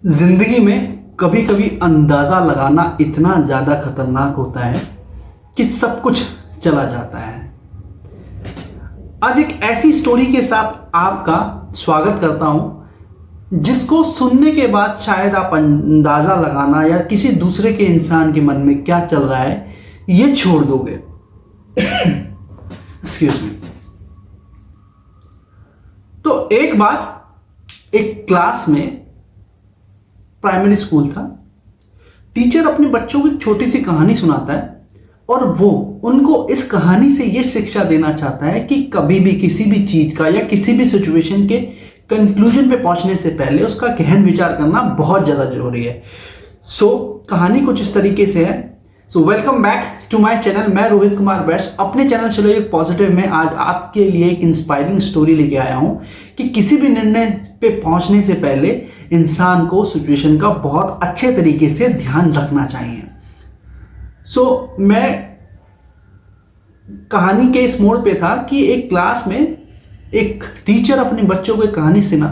जिंदगी में कभी कभी अंदाजा लगाना इतना ज़्यादा खतरनाक होता है कि सब कुछ चला जाता है। आज एक ऐसी स्टोरी के साथ आपका स्वागत करता हूं जिसको सुनने के बाद शायद आप अंदाजा लगाना या किसी दूसरे के इंसान के मन में क्या चल रहा है ये छोड़ दोगे। Excuse me. तो एक बार एक क्लास में प्राइमरी स्कूल था। टीचर अपने बच्चों को एक छोटी सी कहानी सुनाता है और वो उनको इस कहानी से ये शिक्षा देना चाहता है कि कभी भी किसी भी चीज का या किसी भी सिचुएशन के कंक्लूजन पे पहुंचने से पहले उसका गहन विचार करना बहुत ज्यादा जरूरी है। कहानी कुछ इस तरीके से है। Welcome back to my channel. मैं रोहित कुमार वैश्य अपने चैनल चलो एक पॉजिटिव में आज आपके लिए एक इंस्पायरिंग स्टोरी लेके आया हूं कि किसी भी निर्णय पे पहुंचने से पहले इंसान को सिचुएशन का बहुत अच्छे तरीके से ध्यान रखना चाहिए। मैं कहानी के इस मोड़ पे था कि एक क्लास में एक टीचर अपने बच्चों को एक कहानी सुना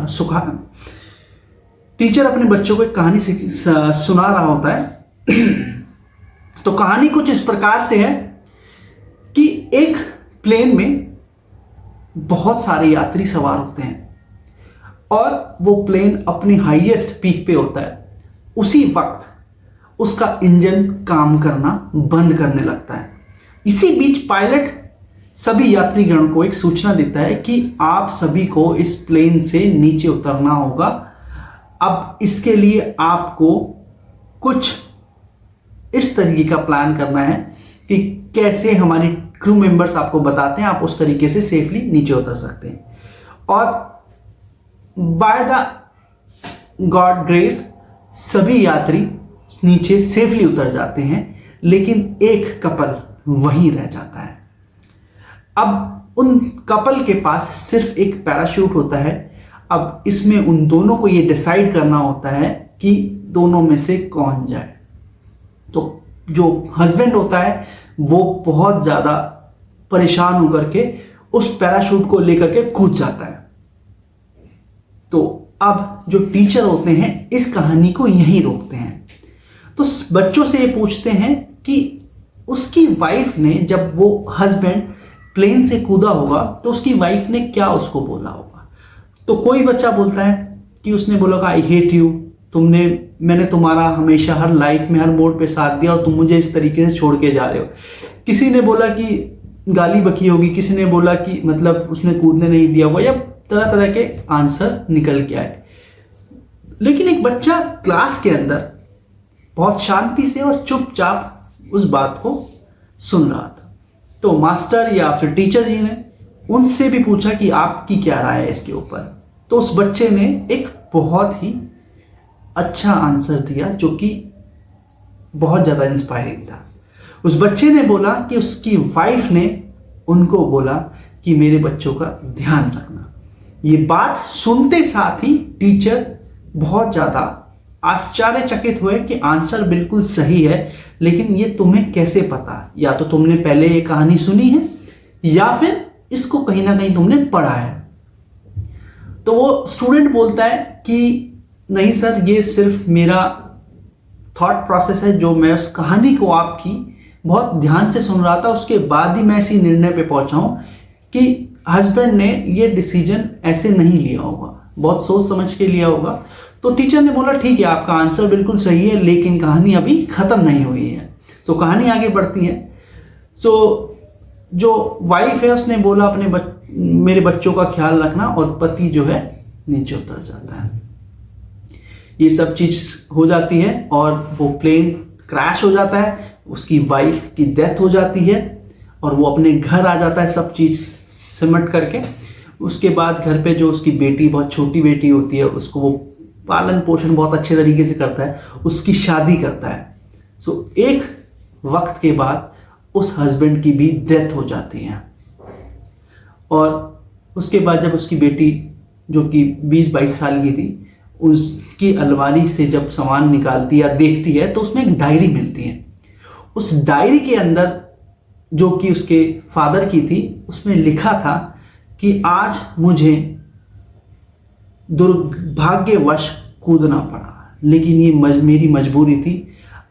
रहा होता है। तो कहानी कुछ इस प्रकार से है कि एक प्लेन में बहुत सारे यात्री सवार होते हैं और वो प्लेन अपनी हाईएस्ट पीक पे होता है। उसी वक्त उसका इंजन काम करना बंद करने लगता है। इसी बीच पायलट सभी यात्रीगण को एक सूचना देता है कि आप सभी को इस प्लेन से नीचे उतरना होगा। अब इसके लिए आपको कुछ इस तरीके का प्लान करना है कि कैसे हमारी क्रू मेंबर्स आपको बताते हैं आप उस तरीके से सेफली नीचे उतर सकते हैं। और बाय द गॉड ग्रेस सभी यात्री नीचे सेफली उतर जाते हैं, लेकिन एक कपल वहीं रह जाता है। अब उन कपल के पास सिर्फ एक पैराशूट होता है। अब इसमें उन दोनों को यह डिसाइड करना होता है कि दोनों में से कौन जाए। तो जो हस्बैंड होता है वो बहुत ज़्यादा परेशान होकर के उस पैराशूट को लेकर के कूद जाता है। तो अब जो टीचर होते हैं इस कहानी को यहीं रोकते हैं। तो बच्चों से ये पूछते हैं कि उसकी वाइफ ने, जब वो हस्बैंड प्लेन से कूदा होगा तो उसकी वाइफ ने क्या उसको बोला होगा। तो कोई बच्चा बोलता है कि उसने बोला आई हेट यू, मैंने तुम्हारा हमेशा हर लाइफ में हर मोड़ पे साथ दिया और तुम मुझे इस तरीके से छोड़ के जा रहे हो। किसी ने बोला कि गाली बकी होगी, किसी ने बोला कि मतलब उसने कूदने नहीं दिया होगा, या तरह तरह के आंसर निकल के आए। लेकिन एक बच्चा क्लास के अंदर बहुत शांति से और चुपचाप उस बात को सुन रहा था। तो मास्टर या फिर टीचर जी ने उनसे भी पूछा कि आपकी क्या राय है इसके ऊपर। तो उस बच्चे ने एक बहुत ही अच्छा आंसर दिया जो कि बहुत ज़्यादा इंस्पायरिंग था। उस बच्चे ने बोला कि उसकी वाइफ ने उनको बोला कि मेरे बच्चों का ध्यान रखना। ये बात सुनते साथ ही टीचर बहुत ज़्यादा आश्चर्यचकित हुए कि आंसर बिल्कुल सही है, लेकिन ये तुम्हें कैसे पता? या तो तुमने पहले ये कहानी सुनी है या फिर इसको कहीं ना कहीं तुमने पढ़ा है। तो वो स्टूडेंट बोलता है कि नहीं सर, ये सिर्फ मेरा थॉट प्रोसेस है जो मैं उस कहानी को आपकी बहुत ध्यान से सुन रहा था, उसके बाद ही मैं इसी निर्णय पे पहुंचा हूं कि हस्बैंड ने ये डिसीजन ऐसे नहीं लिया होगा, बहुत सोच समझ के लिया होगा। तो टीचर ने बोला ठीक है, आपका आंसर बिल्कुल सही है, लेकिन कहानी अभी खत्म नहीं हुई है। कहानी आगे बढ़ती है। जो वाइफ है उसने बोला मेरे बच्चों का ख्याल रखना, और पति जो है नीचे उतर जाता है। ये सब चीज हो जाती है और वो प्लेन क्रैश हो जाता है, उसकी वाइफ की डेथ हो जाती है और वो अपने घर आ जाता है सब चीज सिमट करके। उसके बाद घर पे जो उसकी बेटी, बहुत छोटी बेटी होती है, उसको वो पालन पोषण बहुत अच्छे तरीके से करता है, उसकी शादी करता है। एक वक्त के बाद उस हस्बैंड की भी डेथ हो जाती है और उसके बाद जब उसकी बेटी जो कि 20-22 साल की थी, उसकी अलमारी से जब सामान निकालती या देखती है तो उसमें एक डायरी मिलती है। उस डायरी के अंदर जो कि उसके फादर की थी, उसमें लिखा था कि आज मुझे दुर्भाग्यवश कूदना पड़ा, लेकिन ये मेरी मजबूरी थी।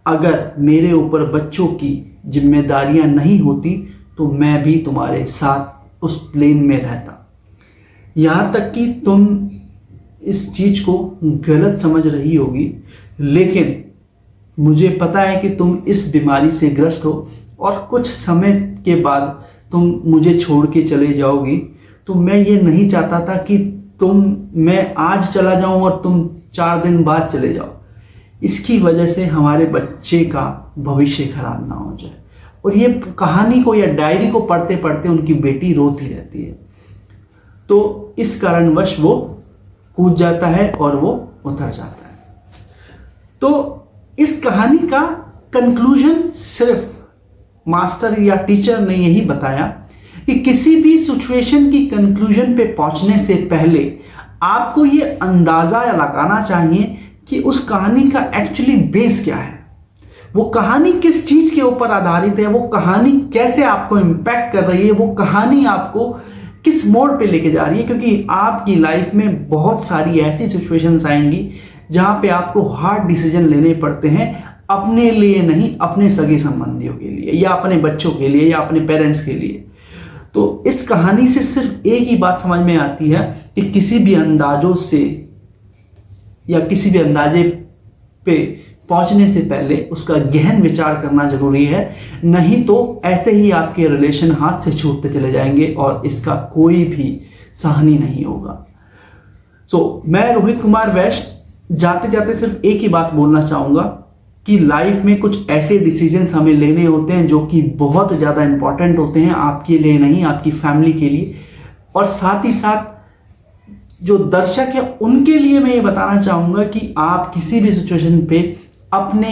अगर मेरे ऊपर बच्चों की जिम्मेदारियां नहीं होती तो मैं भी तुम्हारे साथ उस प्लेन में रहता। यहाँ तक कि तुम इस चीज़ को गलत समझ रही होगी, लेकिन मुझे पता है कि तुम इस बीमारी से ग्रस्त हो और कुछ समय के बाद तुम मुझे छोड़ के चले जाओगी। तो मैं ये नहीं चाहता था कि मैं आज चला जाऊं और तुम 4 दिन बाद चले जाओ। इसकी वजह से हमारे बच्चे का भविष्य खराब ना हो जाए। और ये कहानी को या डायरी को पढ़ते पढ़ते उनकी बेटी रोती रहती है। तो इस कारणवश वो कूद जाता है और वो उतर जाता है। तो इस कहानी का कंक्लूजन सिर्फ मास्टर या टीचर ने यही बताया कि किसी भी सिचुएशन की कंक्लूजन पे पहुंचने से पहले आपको ये अंदाजा लगाना चाहिए कि उस कहानी का एक्चुअली बेस क्या है, वो कहानी किस चीज के ऊपर आधारित है, वो कहानी कैसे आपको इम्पैक्ट कर रही है, वो कहानी आपको किस मोड़ पे लेके जा रही है। क्योंकि आपकी लाइफ में बहुत सारी ऐसी सिचुएशंस आएंगी जहां पे आपको हार्ड डिसीजन लेने पड़ते हैं, अपने लिए नहीं, अपने सगे संबंधियों के लिए या अपने बच्चों के लिए या अपने पेरेंट्स के लिए। तो इस कहानी से सिर्फ एक ही बात समझ में आती है कि किसी भी अंदाजों से या किसी भी अंदाजे पे पहुंचने से पहले उसका गहन विचार करना जरूरी है, नहीं तो ऐसे ही आपके रिलेशन हाथ से छूटते चले जाएंगे और इसका कोई भी सहानी नहीं होगा। मैं रोहित कुमार वैश्य जाते जाते सिर्फ एक ही बात बोलना चाहूंगा कि लाइफ में कुछ ऐसे डिसीजंस हमें लेने होते हैं जो कि बहुत ज़्यादा इंपॉर्टेंट होते हैं, आपके लिए नहीं, आपकी फैमिली के लिए। और साथ ही साथ जो दर्शक है उनके लिए मैं ये बताना चाहूँगा कि आप किसी भी सिचुएशन पे अपने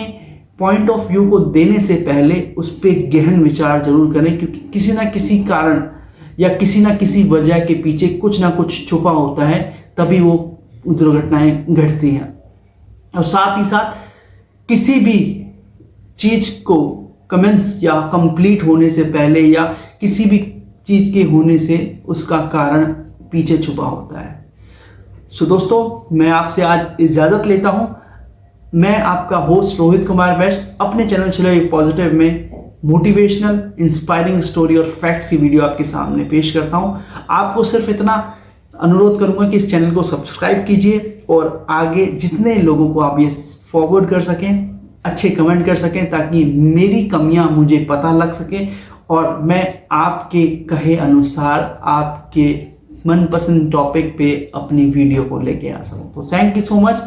पॉइंट ऑफ व्यू को देने से पहले उस पर गहन विचार जरूर करें, क्योंकि किसी ना किसी कारण या किसी ना किसी वजह के पीछे कुछ ना कुछ छुपा होता है, तभी वो दुर्घटनाएं घटती हैं। और साथ ही साथ किसी भी चीज को कमेंस या कंप्लीट होने से पहले या किसी भी चीज के होने से उसका कारण पीछे छुपा होता है। दोस्तों, मैं आपसे आज इजाजत लेता हूं। मैं आपका होस्ट रोहित कुमार वैश्य अपने चैनल चलो पॉजिटिव में मोटिवेशनल, इंस्पायरिंग स्टोरी और फैक्ट्स की वीडियो आपके सामने पेश करता हूं। आपको सिर्फ इतना अनुरोध करूंगा कि इस चैनल को सब्सक्राइब कीजिए और आगे जितने लोगों को आप ये फॉरवर्ड कर सकें, अच्छे कमेंट कर सकें, ताकि मेरी कमियां मुझे पता लग सके और मैं आपके कहे अनुसार आपके मनपसंद टॉपिक पे अपनी वीडियो को लेके आ सकूं। तो थैंक यू सो मच।